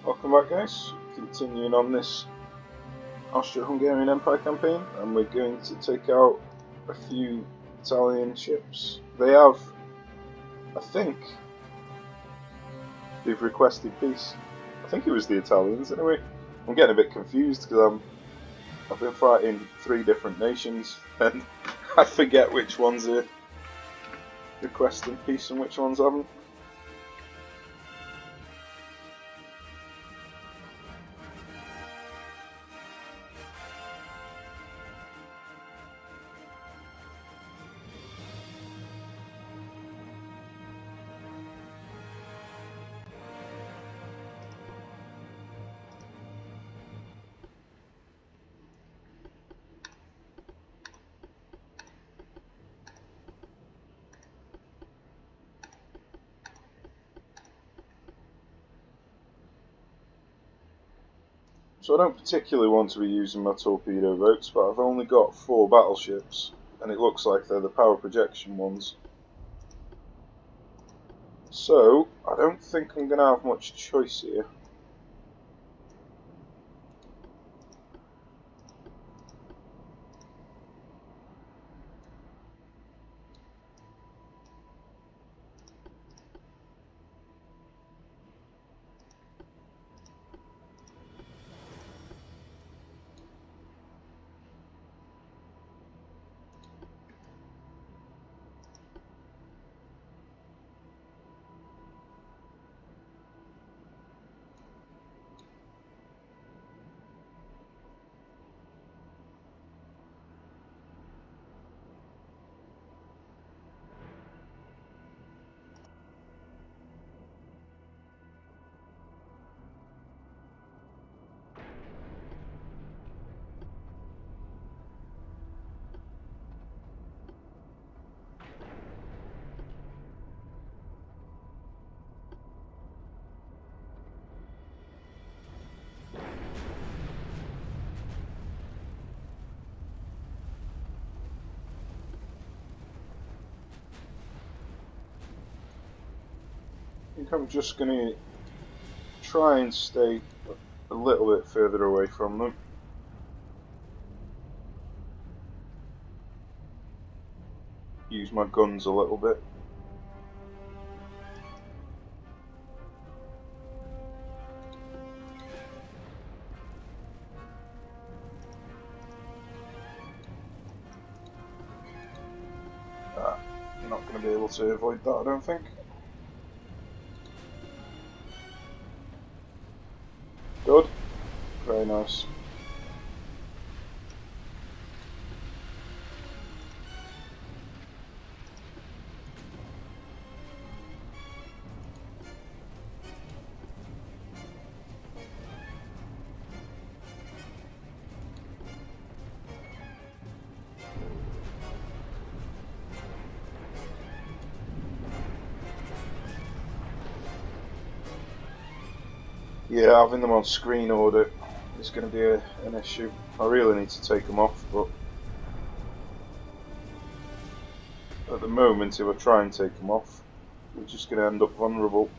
Welcome back, guys. Continuing on this Austro-Hungarian Empire campaign, and we're going to take out a few Italian ships. They have, I think, they've requested peace. I think it was the Italians anyway. I'm getting a bit confused because I've been fighting 3 different nations and I forget which ones are requesting peace and which ones haven't. So I don't particularly want to be using my torpedo boats, but I've only got 4 battleships, and it looks like they're the power projection ones. So I don't think I'm going to have much choice here. I think I'm just going to try and stay a little bit further away from them. Use my guns a little bit. You're not going to be able to avoid that, I don't think. Good. Very nice. Yeah, having them on screen order is going to be an issue. I really need to take them off, but at the moment, if I try and take them off, we're just going to end up vulnerable.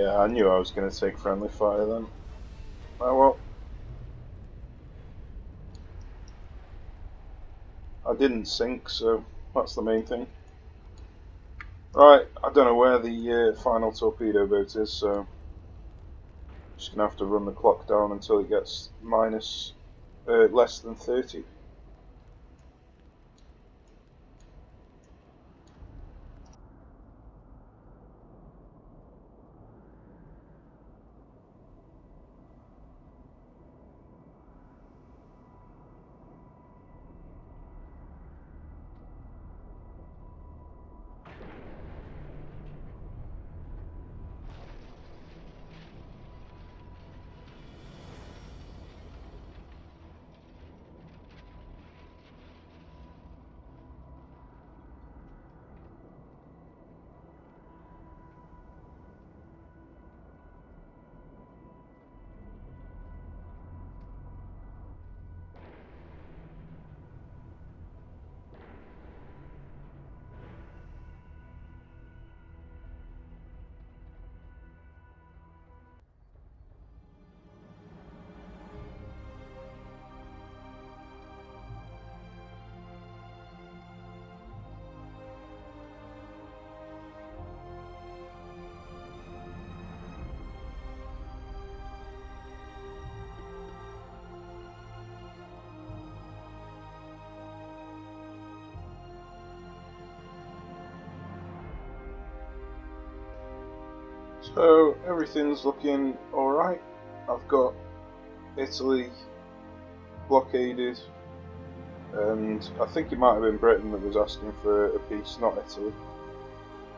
Yeah, I knew I was going to take friendly fire then. Oh well. I didn't sink, so that's the main thing. Right, I don't know where the final torpedo boat is, so just going to have to run the clock down until it gets less than 30. So everything's looking alright. I've got Italy blockaded, and I think it might have been Britain that was asking for a peace, not Italy.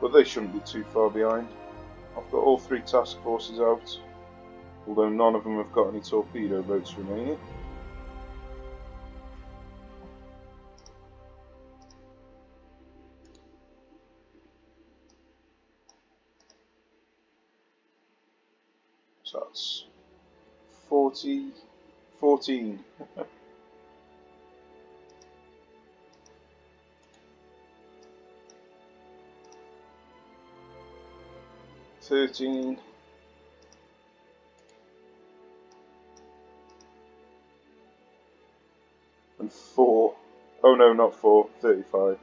But they shouldn't be too far behind. I've got all 3 task forces out, although none of them have got any torpedo boats remaining. So that's 14. 13. And 4. Oh no, not 4, 35.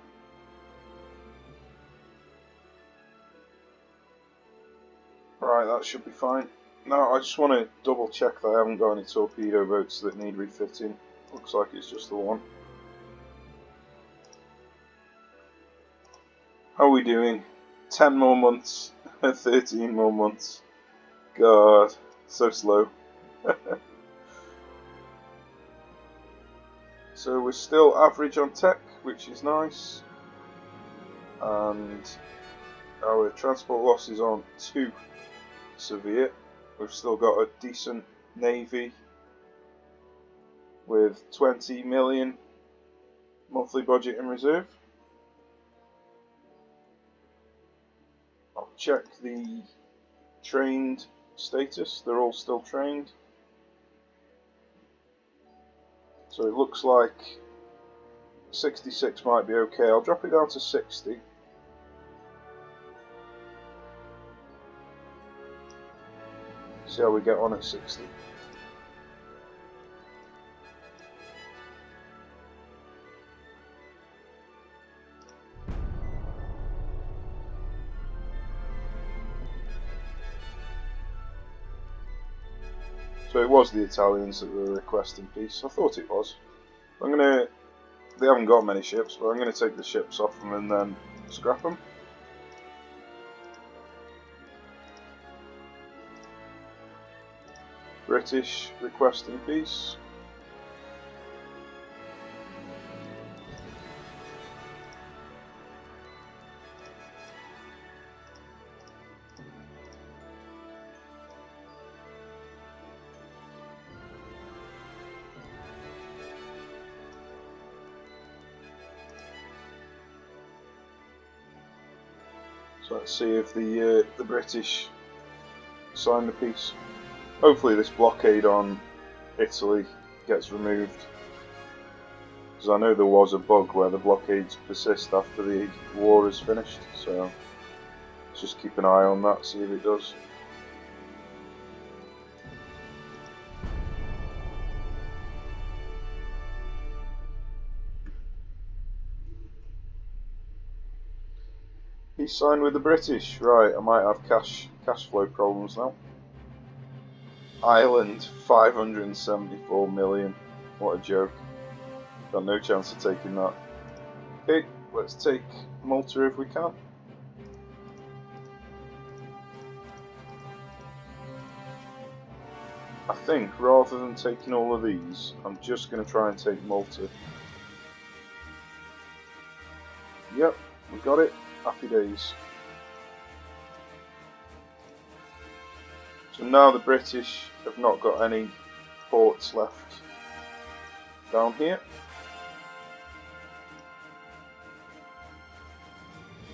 Right, that should be fine. Now I just want to double check that I haven't got any torpedo boats that need refitting. Looks like it's just the one. How are we doing? 10 more months, 13 more months. God, so slow. So we're still average on tech, which is nice. And our transport losses aren't too severe. We've still got a decent navy with 20 million monthly budget in reserve. I'll check the trained status. They're all still trained. So it looks like 66 might be okay. I'll drop it down to 60. See how we get on at 60. So it was the Italians that were requesting peace. I thought it was. They haven't got many ships, but I'm gonna take the ships off them and then scrap them. British requesting peace. So let's see if the British sign the peace. Hopefully this blockade on Italy gets removed, because I know there was a bug where the blockades persist after the war is finished, so let's just keep an eye on that, see if it does. Peace sign with the British. Right, I might have cash flow problems now. Ireland, 574 million. What a joke. Got no chance of taking that. Okay, let's take Malta if we can. I think rather than taking all of these, I'm just going to try and take Malta. Yep, we got it. Happy days. So now the British have not got any ports left down here.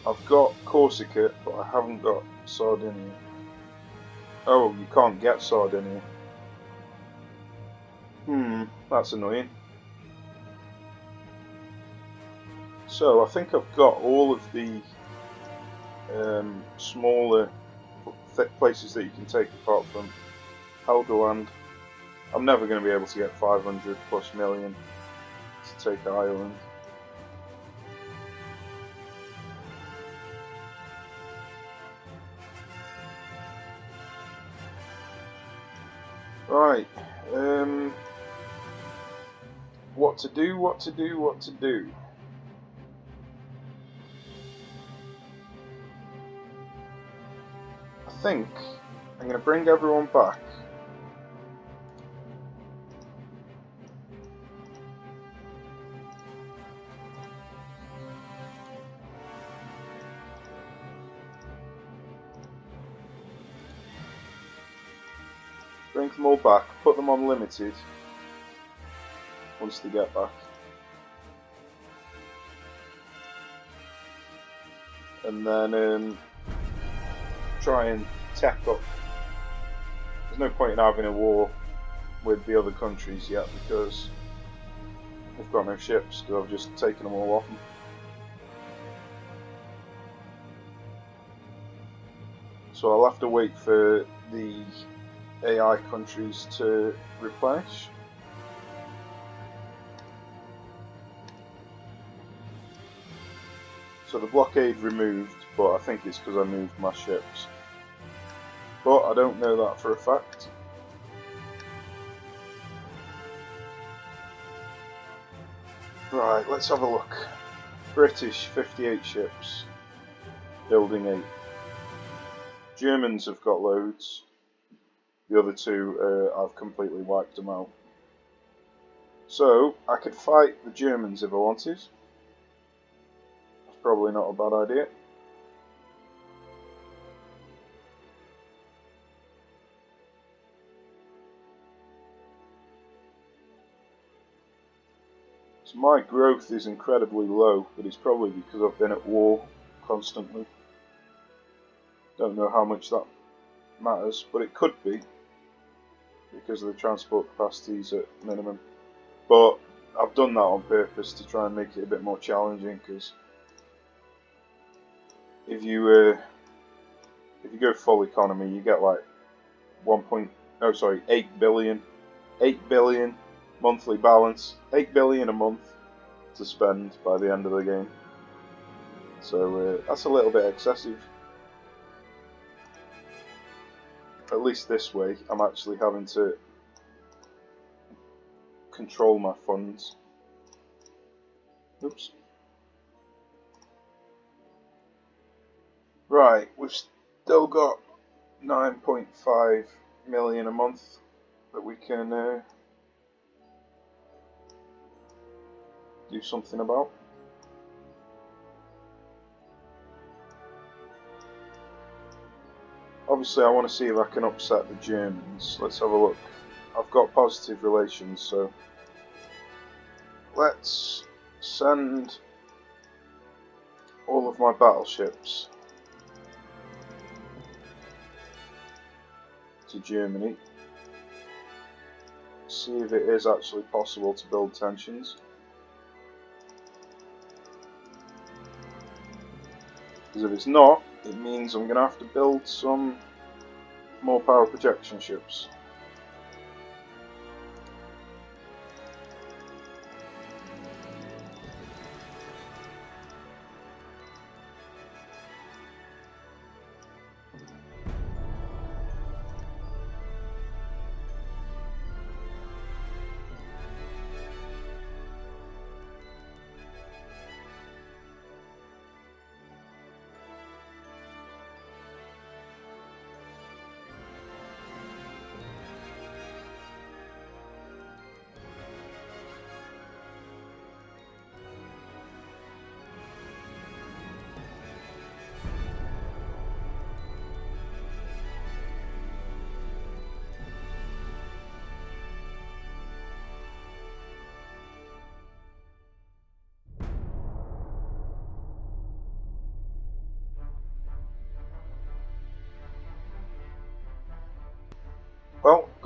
I've got Corsica, but I haven't got Sardinia. Oh, you can't get Sardinia. That's annoying. So I think I've got all of the smaller places that you can take apart from Helgoland. I'm never going to be able to get 500 plus million to take Ireland. Right, what to do? I think I'm going to bring everyone back. Bring them all back, put them on limited once they get back. And then try and tech up. There's no point in having a war with the other countries yet because we've got no ships because I've just taken them all off them. So I'll have to wait for the AI countries to replenish. So the blockade removed, but I think it's because I moved my ships. But I don't know that for a fact. Right, let's have a look. British, 58 ships. Building 8. Germans have got loads. The other two, I've completely wiped them out. So, I could fight the Germans if I wanted. That's probably not a bad idea. So my growth is incredibly low, but it's probably because I've been at war constantly. Don't know how much that matters, but it could be because the transport capacity is at minimum. But I've done that on purpose to try and make it a bit more challenging, because if you go full economy, you get like 8 billion monthly balance, 8 billion a month to spend by the end of the game. So that's a little bit excessive. At least this way, I'm actually having to control my funds. Oops. Right, we've still got 9.5 million a month that we can do something about. Obviously, I want to see if I can upset the Germans. Let's have a look. I've got positive relations, so let's send all of my battleships to Germany. See if it is actually possible to build tensions. Because if it's not, it means I'm going to have to build some more power projection ships.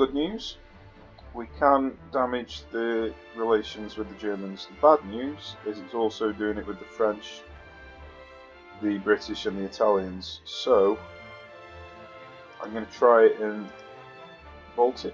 good news, we can damage the relations with the Germans. The bad news is it's also doing it with the French, the British and the Italians. So I'm going to try it in Baltic.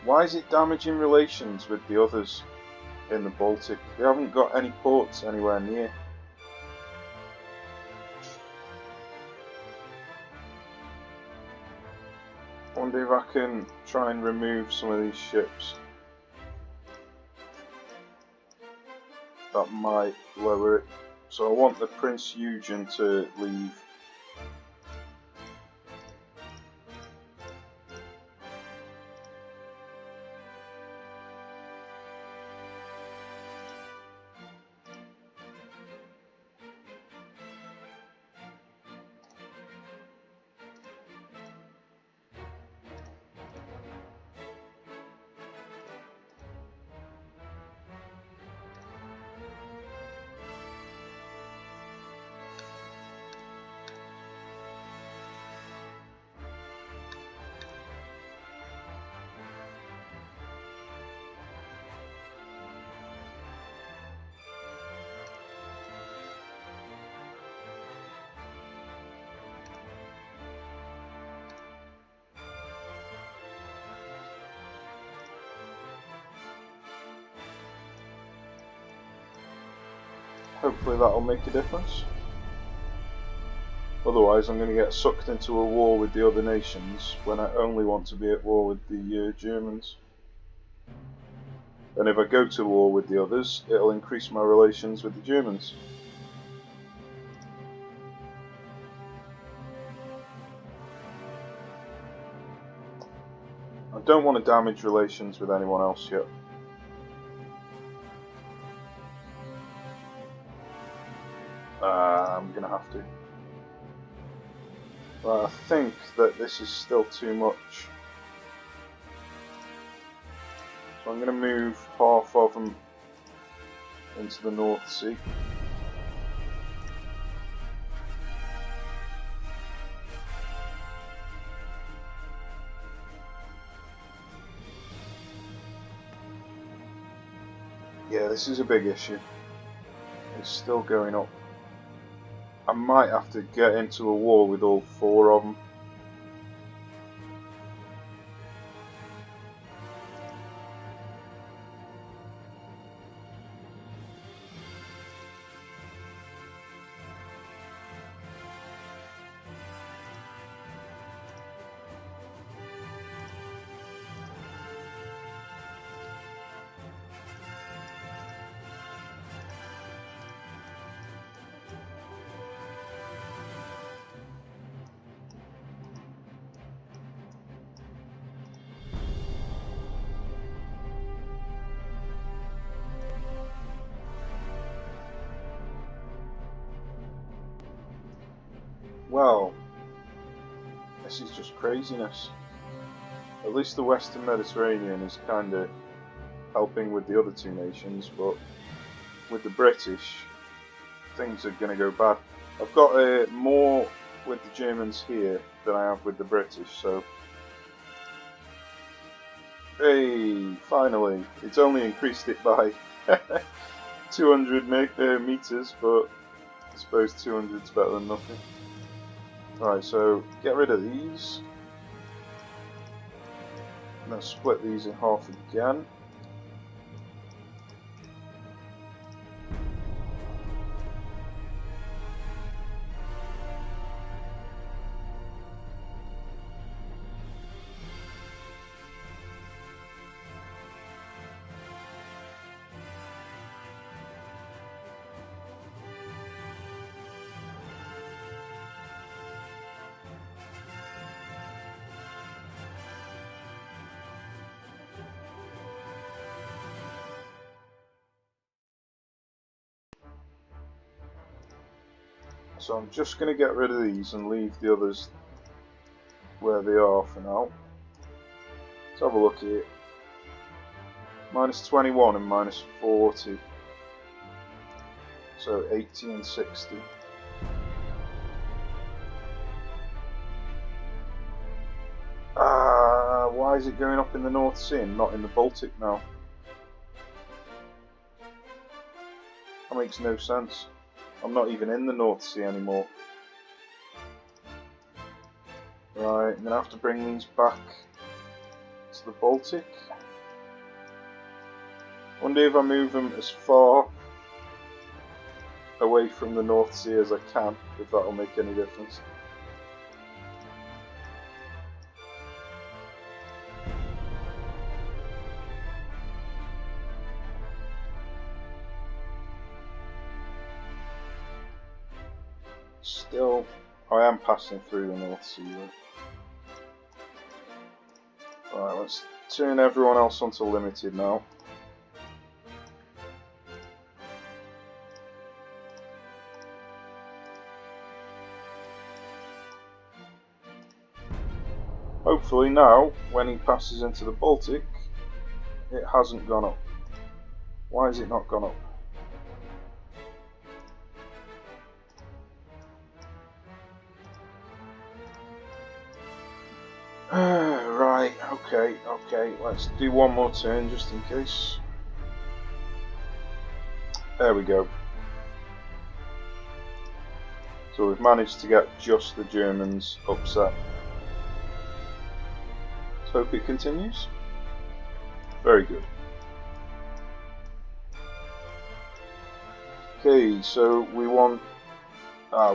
Why is it damaging relations with the others in the Baltic? They haven't got any ports anywhere near. I wonder if I can try and remove some of these ships. That might lower it. So I want the Prince Eugen to leave. Hopefully that'll make a difference. Otherwise I'm going to get sucked into a war with the other nations when I only want to be at war with the Germans. And if I go to war with the others, it'll increase my relations with the Germans. I don't want to damage relations with anyone else yet. I'm going to have to. Well, I think that this is still too much. So I'm going to move half of them into the North Sea. Yeah, this is a big issue. It's still going up. I might have to get into a war with all four of them. Well, this is just craziness. At least the Western Mediterranean is kind of helping with the other two nations, but with the British, things are going to go bad. I've got more with the Germans here than I have with the British, so... Hey, finally! It's only increased it by 200 meters, but I suppose 200's better than nothing. Right, so get rid of these. Now split these in half again. So I'm just going to get rid of these and leave the others where they are for now. Let's have a look here. Minus 21 and minus 40. So 80 and 60. Why is it going up in the North Sea and not in the Baltic now? That makes no sense. I'm not even in the North Sea anymore. Right, I'm going to have to bring these back to the Baltic. Wonder if I move them as far away from the North Sea as I can, if that'll make any difference. Still, I am passing through the North Sea though. Right, let's turn everyone else onto limited now. Hopefully now, when he passes into the Baltic, it hasn't gone up. Why has it not gone up? Right, okay, let's do one more turn just in case. There we go. So we've managed to get just the Germans upset. Let's hope it continues. Very good. Okay, so we want...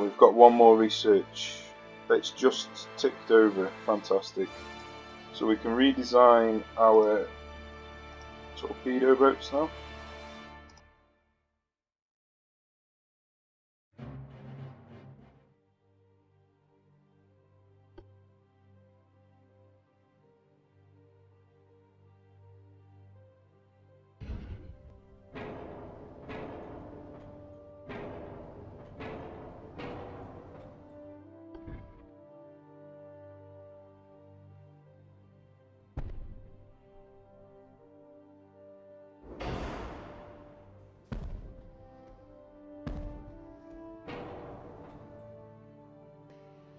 we've got one more research. It's just ticked over. Fantastic. So we can redesign our torpedo boats now.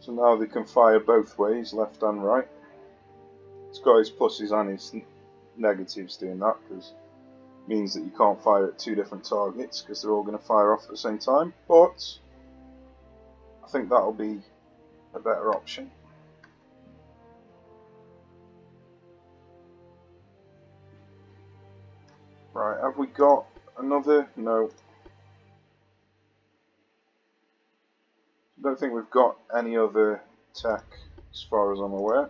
So now they can fire both ways, left and right. It's got its pluses and its negatives doing that, because it means that you can't fire at two different targets because they're all going to fire off at the same time. But I think that'll be a better option. Right, have we got another? No. I don't think we've got any other tech as far as I'm aware.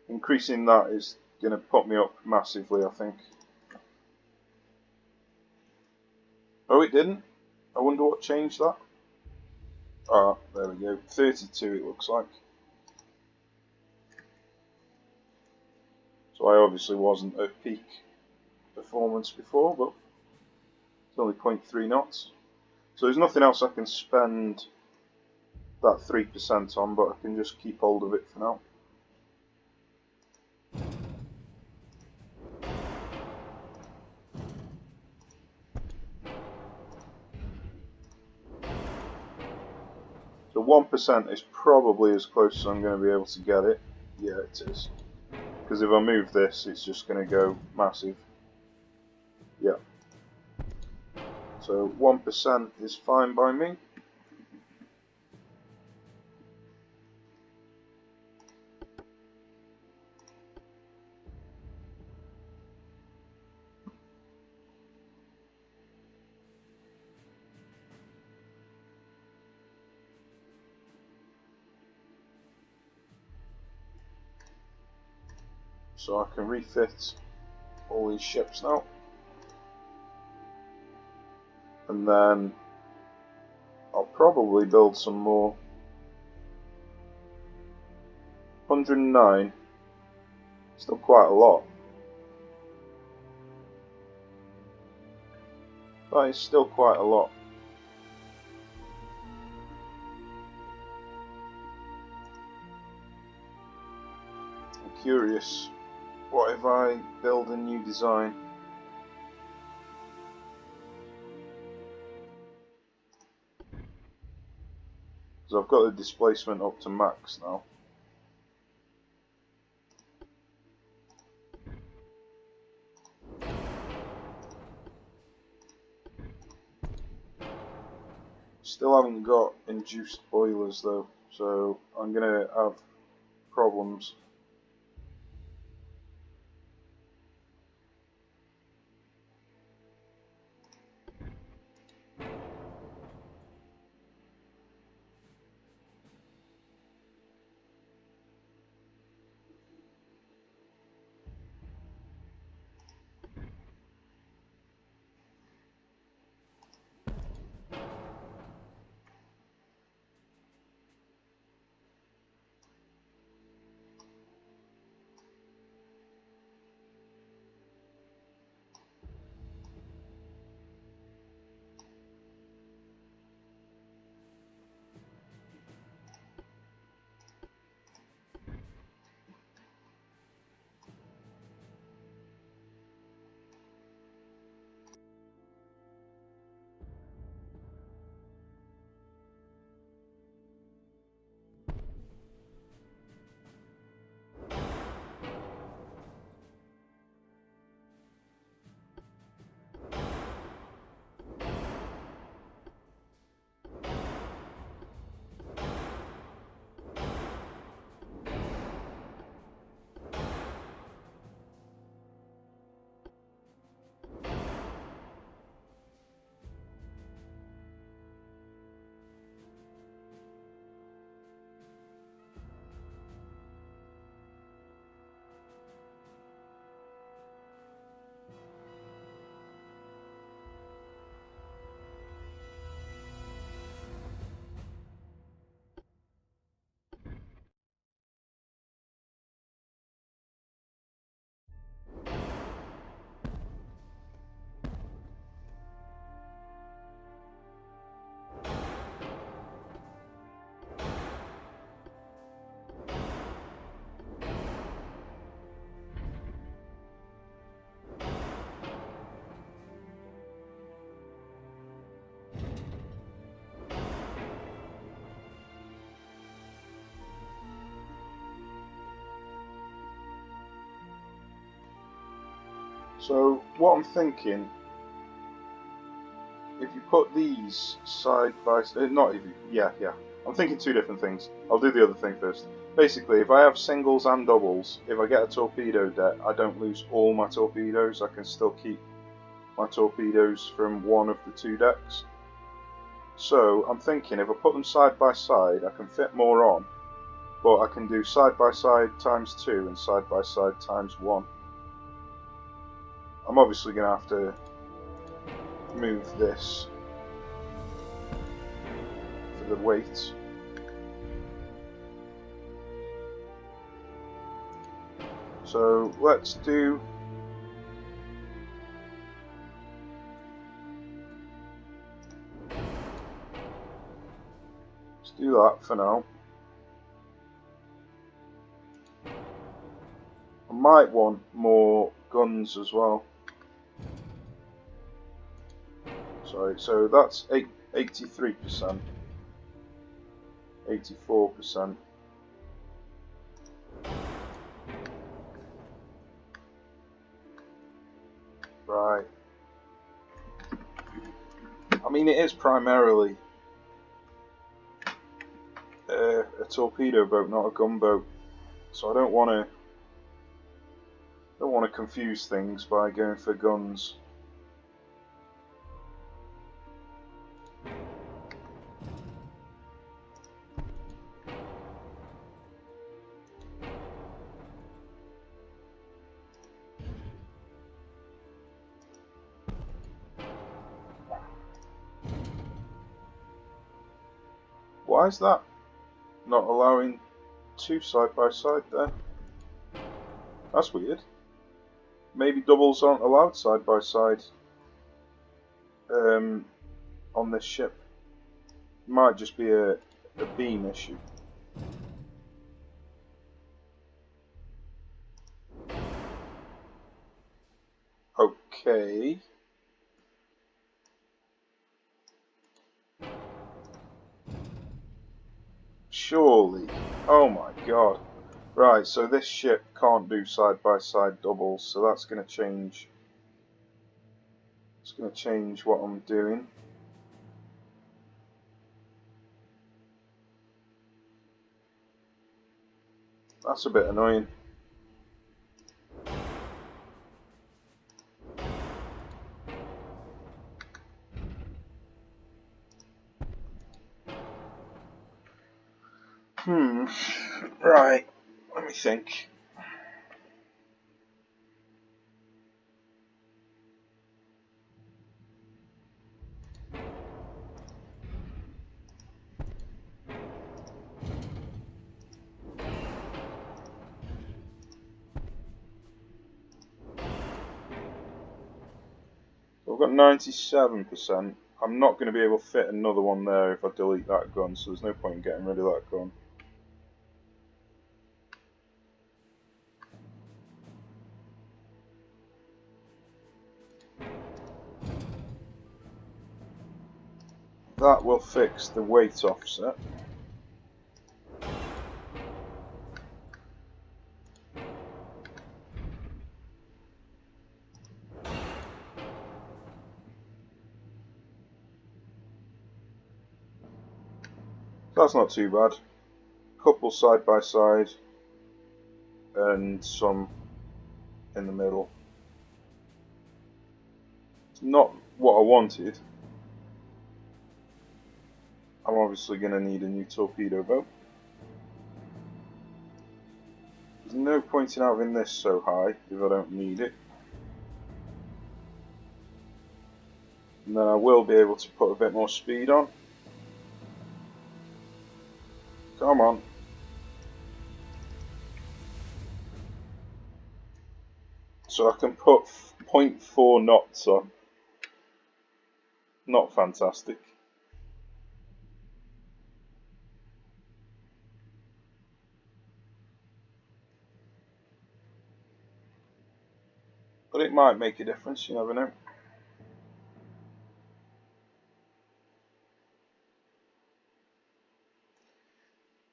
Increasing that is going to put me up massively, I think. Oh, it didn't? I wonder what changed that. Ah, there we go. 32 it looks like. So I obviously wasn't at peak performance before, but it's only 0.3 knots. So there's nothing else I can spend that 3% on, but I can just keep hold of it for now. So 1% is probably as close as I'm going to be able to get it. Yeah, it is. Because if I move this, it's just going to go massive. Yeah. So 1% is fine by me. So I can refit all these ships now. And then I'll probably build some more. 109. Still quite a lot. That is still quite a lot. I'm curious, what if I build a new design? Because I've got the displacement up to max now. Still haven't got induced boilers though, so I'm gonna have problems. So what I'm thinking, if you put these side by side, not if you, yeah, I'm thinking two different things. I'll do the other thing first. Basically, if I have singles and doubles, if I get a torpedo deck, I don't lose all my torpedoes. I can still keep my torpedoes from one of the two decks. So I'm thinking if I put them side by side, I can fit more on, but I can do side by side times 2 and side by side times 1. I'm obviously going to have to move this for the weight. So let's do that for now. I might want more guns as well. Sorry, so that's 83%, 84%. Right. I mean, it is primarily a torpedo boat, not a gunboat, so I don't want to confuse things by going for guns. Why is that not allowing two side by side there? That's weird. Maybe doubles aren't allowed side by side on this ship. Might just be a beam issue. Okay. Surely. Oh my god. Right, so this ship can't do side-by-side doubles, so that's going to change. It's going to change what I'm doing. That's a bit annoying. Right. Let me think. I've got 97%. I'm not going to be able to fit another one there if I delete that gun, so there's no point in getting rid of that gun. That will fix the weight offset. That's not too bad. Couple side by side and some in the middle. It's not what I wanted. I'm obviously going to need a new torpedo boat. There's no point in having this so high if I don't need it. And then I will be able to put a bit more speed on. Come on. So I can put 0.4 knots on. Not fantastic. But it might make a difference, you never know.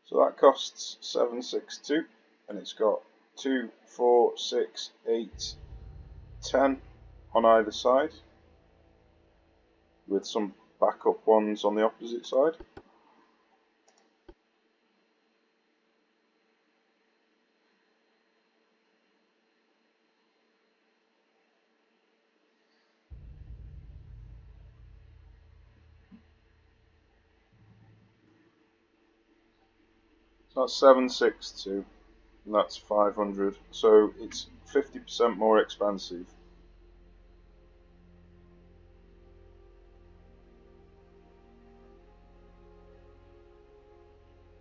So that costs 762, and it's got 2, 4, 6, 8, 10 on either side, with some backup ones on the opposite side. So that's 762, and that's 500. So it's 50% more expensive.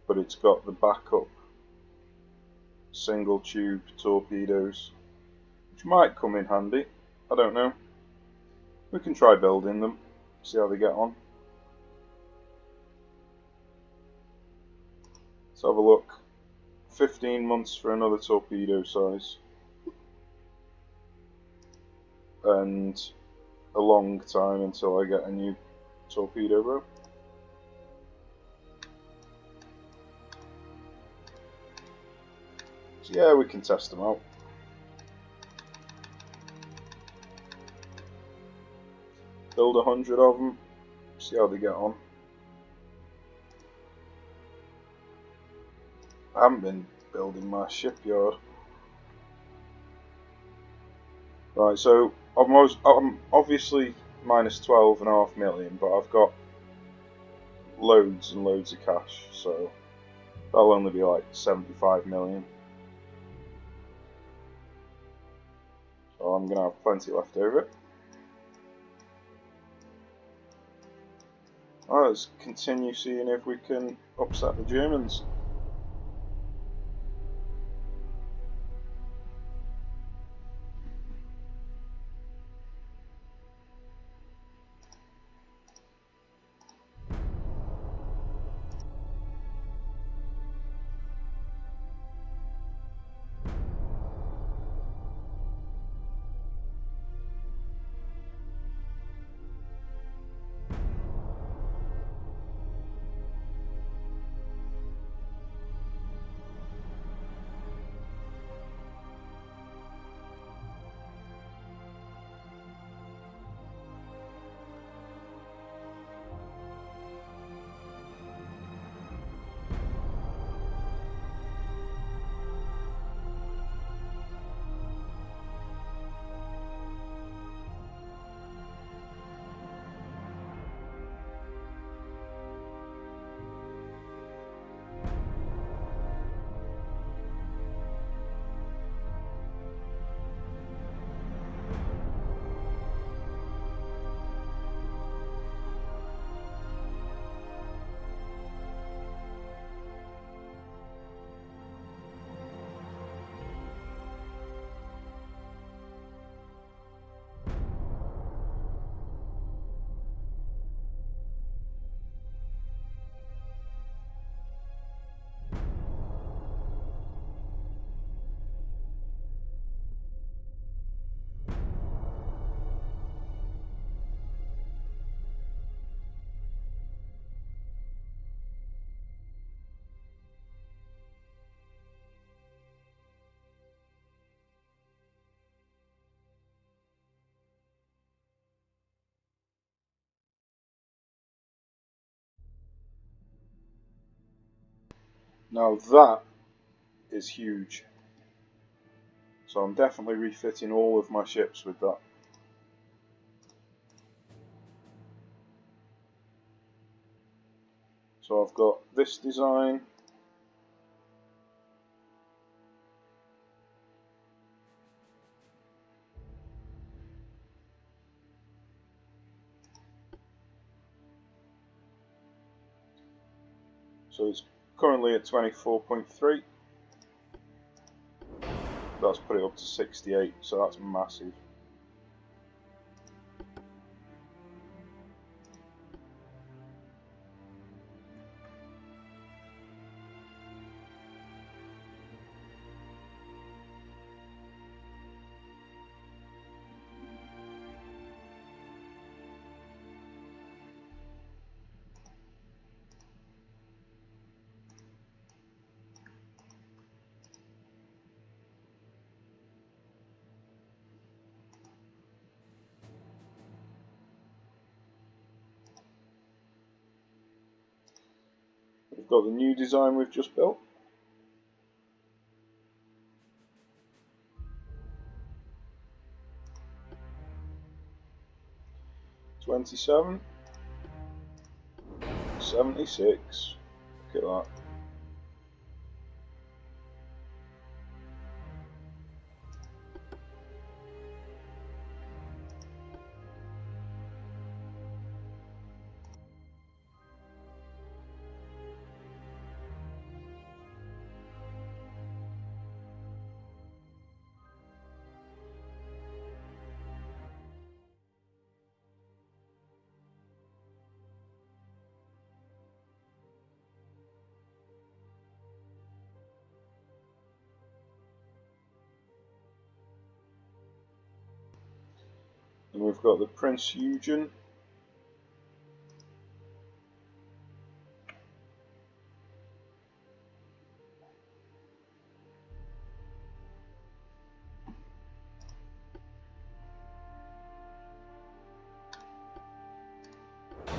But it's got the backup single tube torpedoes, which might come in handy. I don't know. We can try building them, see how they get on. Let's have a look. 15 months for another torpedo size. And a long time until I get a new torpedo boat. So yeah, we can test them out. Build 100 of them, see how they get on. I haven't been building my shipyard. Right, so I'm obviously minus 12.5 million, but I've got loads and loads of cash, so that'll only be like 75 million. So I'm going to have plenty left over. Alright, let's continue seeing if we can upset the Germans. Now that is huge. So I'm definitely refitting all of my ships with that. So I've got this design. So it's currently at 24.3. That's put it up to 68, so that's massive. We've got the new design we've just built. $27, $76. Look at that. And we've got the Prince Eugen. I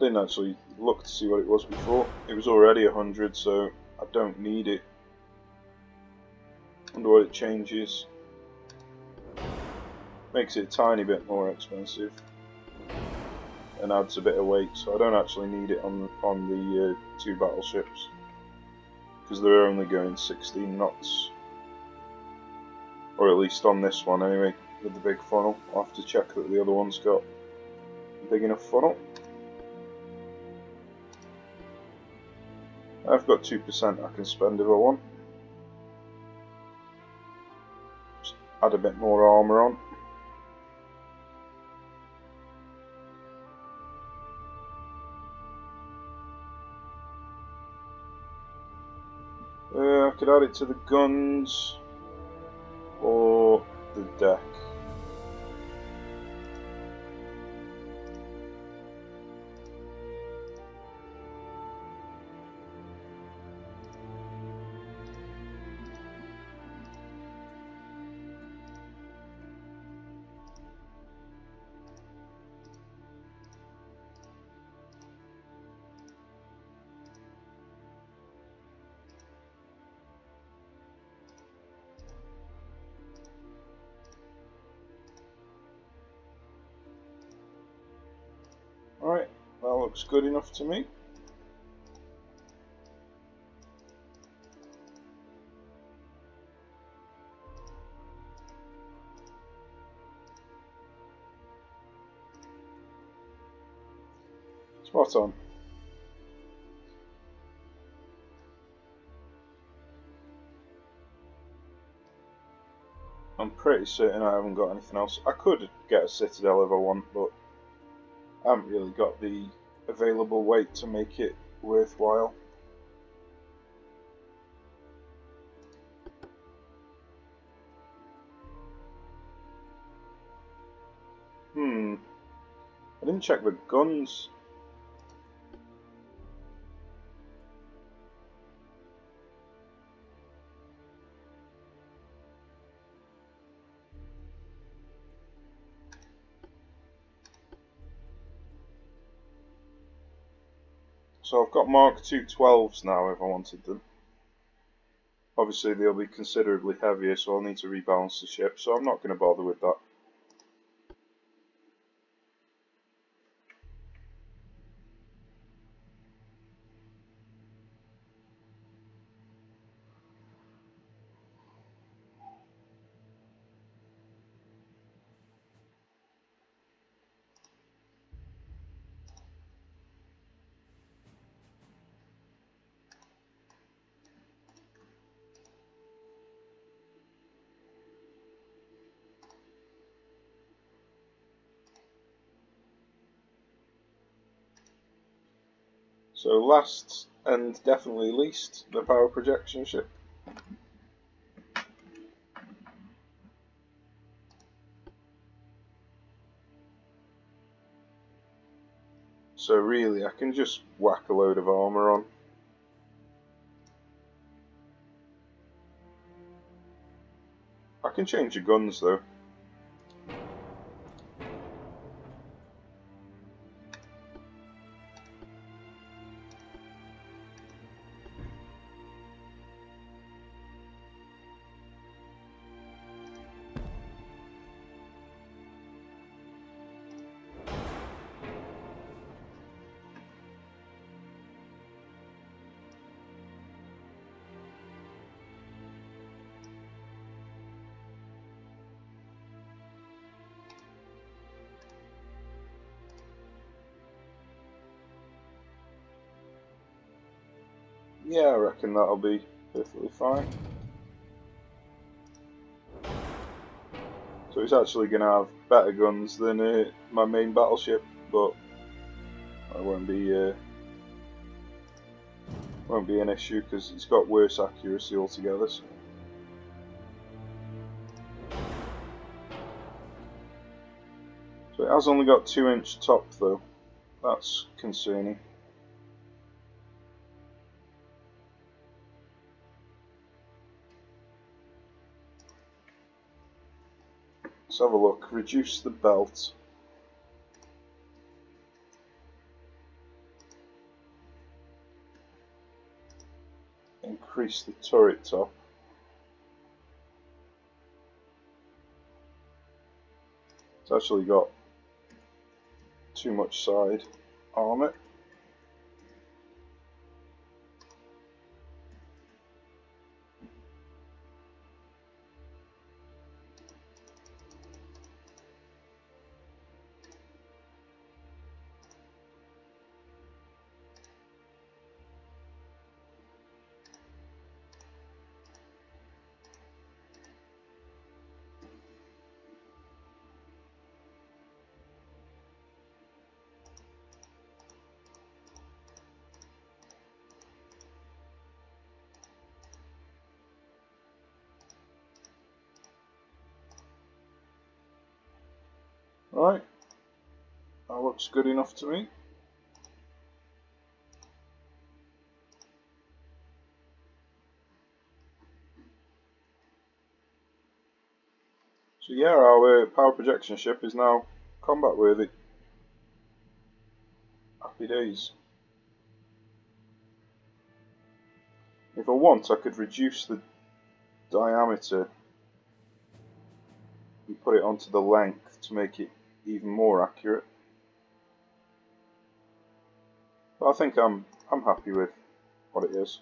didn't actually look to see what it was before. It was already 100, so I don't need it. Wonder what it changes. Makes it a tiny bit more expensive and adds a bit of weight, so I don't actually need it on the two battleships because they're only going 16 knots, or at least on this one anyway, with the big funnel. I'll have to check that the other one's got a big enough funnel. I've got 2% I can spend if I want. Just add a bit more armour on. I could add it to the guns or the deck. Alright, that looks good enough to me. Spot on. I'm pretty certain I haven't got anything else. I could get a Citadel if I want, but I haven't really got the available weight to make it worthwhile. I didn't check the guns. So I've got Mark II 12s now if I wanted them. Obviously they'll be considerably heavier, so I'll need to rebalance the ship, so I'm not going to bother with that. So last and definitely least, the power projection ship. So really I can just whack a load of armour on. I can change the guns though. Yeah, I reckon that'll be perfectly fine. So it's actually going to have better guns than my main battleship, but that won't be an issue because it's got worse accuracy altogether. So it has only got 2-inch top though. That's concerning. Let's have a look. Reduce the belt. Increase the turret top. It's actually got too much side armour. Right, that looks good enough to me. So yeah, our power projection ship is now combat worthy. Happy days. If I want, I could reduce the diameter and put it onto the length to make it even more accurate. But I think I'm happy with what it is.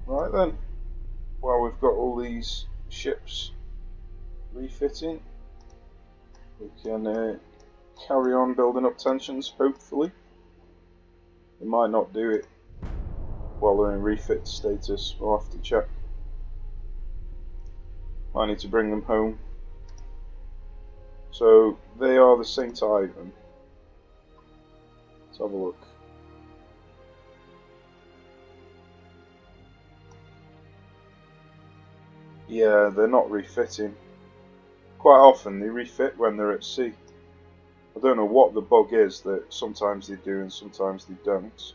Right then, while we've got all these ships refitting, we can carry on building up tensions, hopefully. We might not do it while they're in refit status, we'll have to check. Might need to bring them home. So they are the St. Ivan. Let's have a look. Yeah, they're not refitting. Quite often they refit when they're at sea. I don't know what the bug is that sometimes they do and sometimes they don't.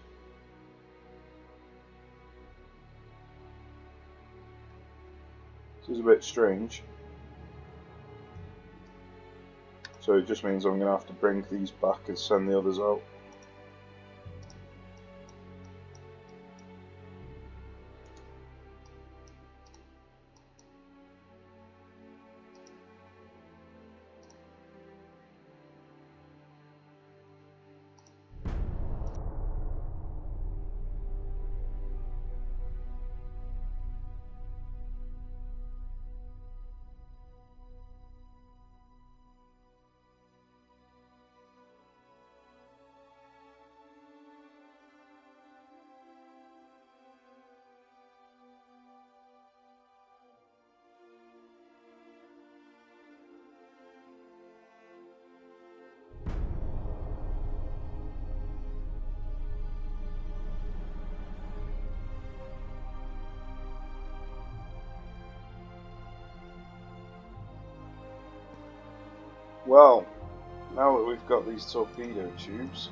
This is a bit strange. So it just means I'm going to have to bring these back and send the others out. Well, now that we've got these torpedo tubes,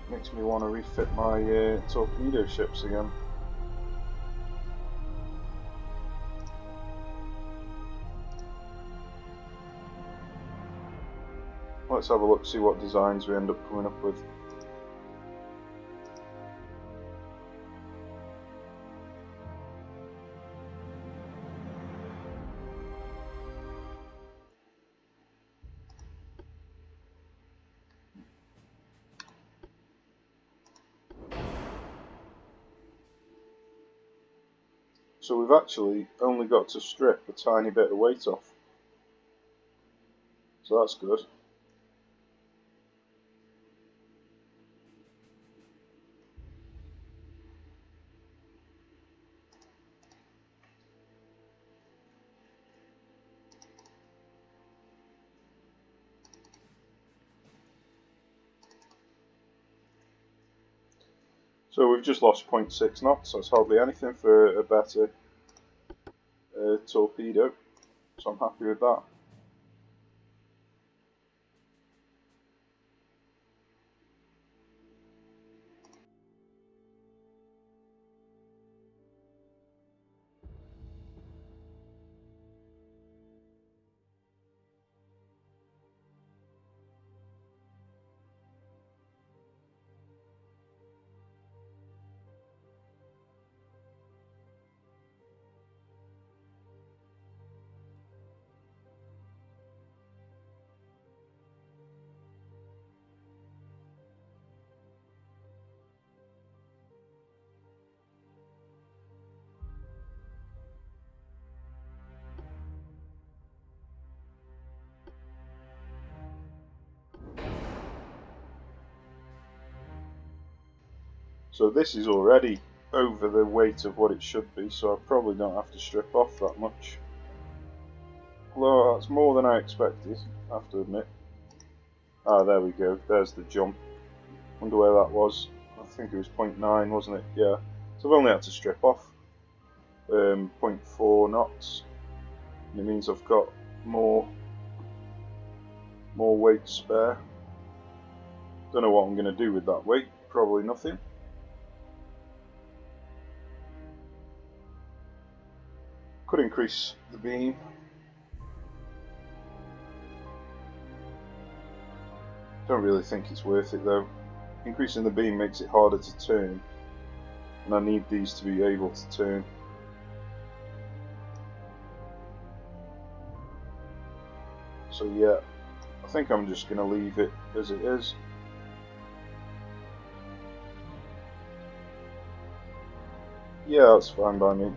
it makes me want to refit my torpedo ships again. Let's have a look, see what designs we end up coming up with. So we've actually only got to strip a tiny bit of weight off. So that's good. So we've just lost 0.6 knots, that's hardly anything for a better torpedo, so I'm happy with that. So this is already over the weight of what it should be, so I probably don't have to strip off that much. Although that's more than I expected, I have to admit. Ah, there we go, there's the jump. Wonder where that was. I think it was 0.9, wasn't it? Yeah. So I've only had to strip off 0.4 knots. And it means I've got more weight spare. Don't know what I'm going to do with that weight. Probably nothing. Could increase the beam. Don't really think it's worth it though. Increasing the beam makes it harder to turn, and I need these to be able to turn. So yeah, I think I'm just going to leave it as it is. Yeah, that's fine by me.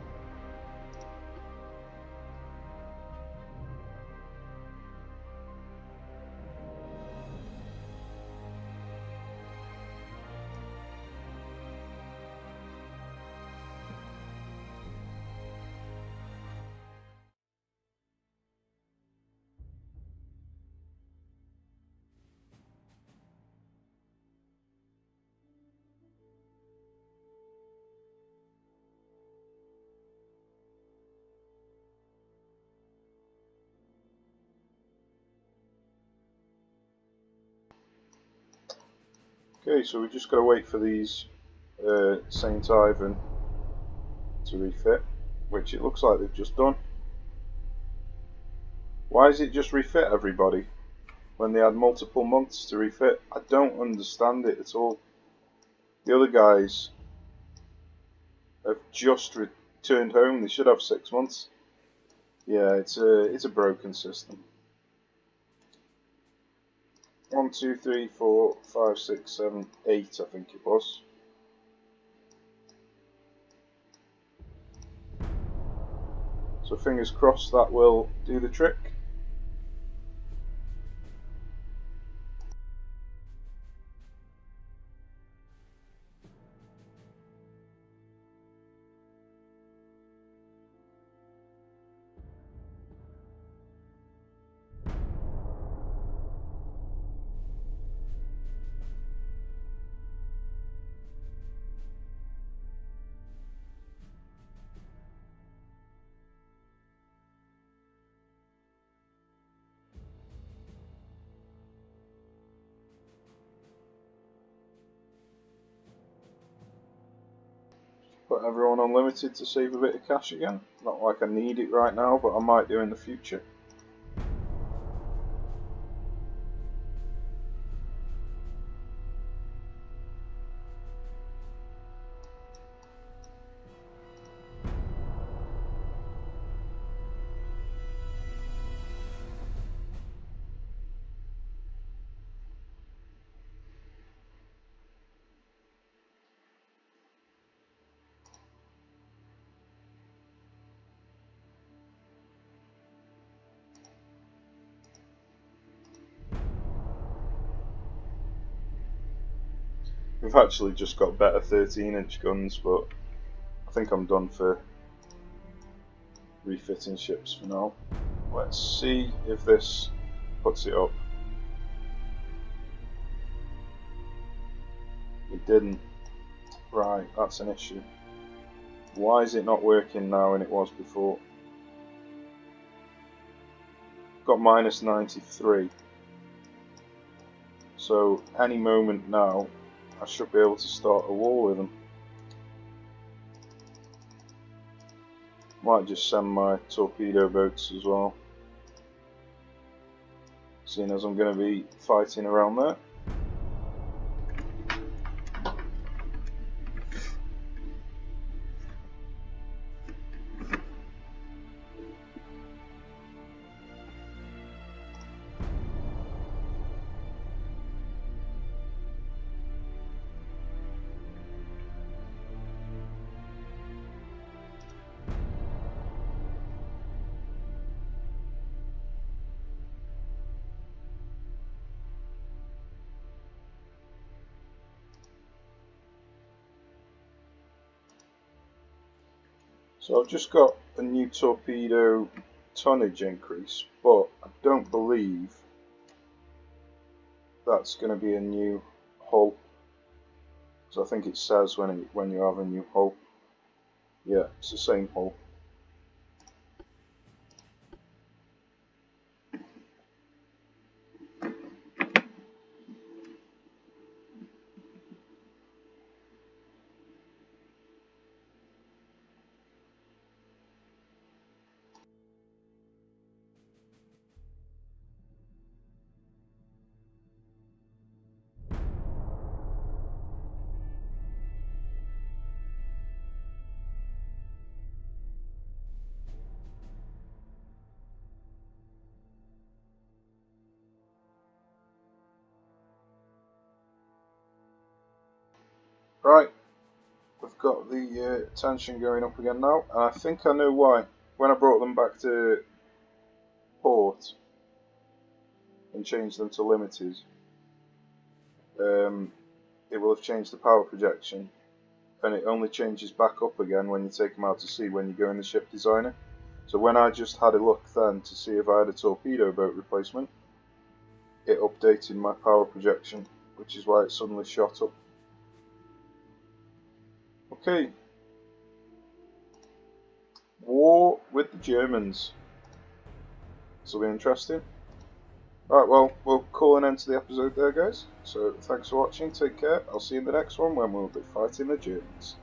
Okay, so we just got to wait for these St. Ivan to refit, which it looks like they've just done. Why is it just refit everybody when they had multiple months to refit? I don't understand it at all. The other guys have just returned home. They should have 6 months. Yeah, it's a broken system. 1, 2, 3, 4, 5, 6, 7, 8, I think it was. So fingers crossed that will do the trick. Put everyone on limited to save a bit of cash again. Not like I need it right now, but I might do in the future. We've actually just got better 13-inch guns, but I think I'm done for refitting ships for now. Let's see if this puts it up. It didn't. Right, that's an issue. Why is it not working now and it was before? Got minus 93. So any moment now I should be able to start a war with them. Might just send my torpedo boats as well, seeing as I'm going to be fighting around there. So I've just got a new torpedo tonnage increase, but I don't believe that's going to be a new hull. So I think it says when you have a new hull. Yeah, it's the same hull. Right, we've got the tension going up again now, and I think I know why. When I brought them back to port and changed them to limited, it will have changed the power projection, and it only changes back up again when you take them out to sea when you go in the ship designer. So when I just had a look then to see if I had a torpedo boat replacement, it updated my power projection, which is why it suddenly shot up. Okay. War with the Germans. This will be interesting. Right, well, we'll call call an end to the episode there, guys. So thanks for watching. Take care. I'll see you in the next one when we'll be fighting the Germans.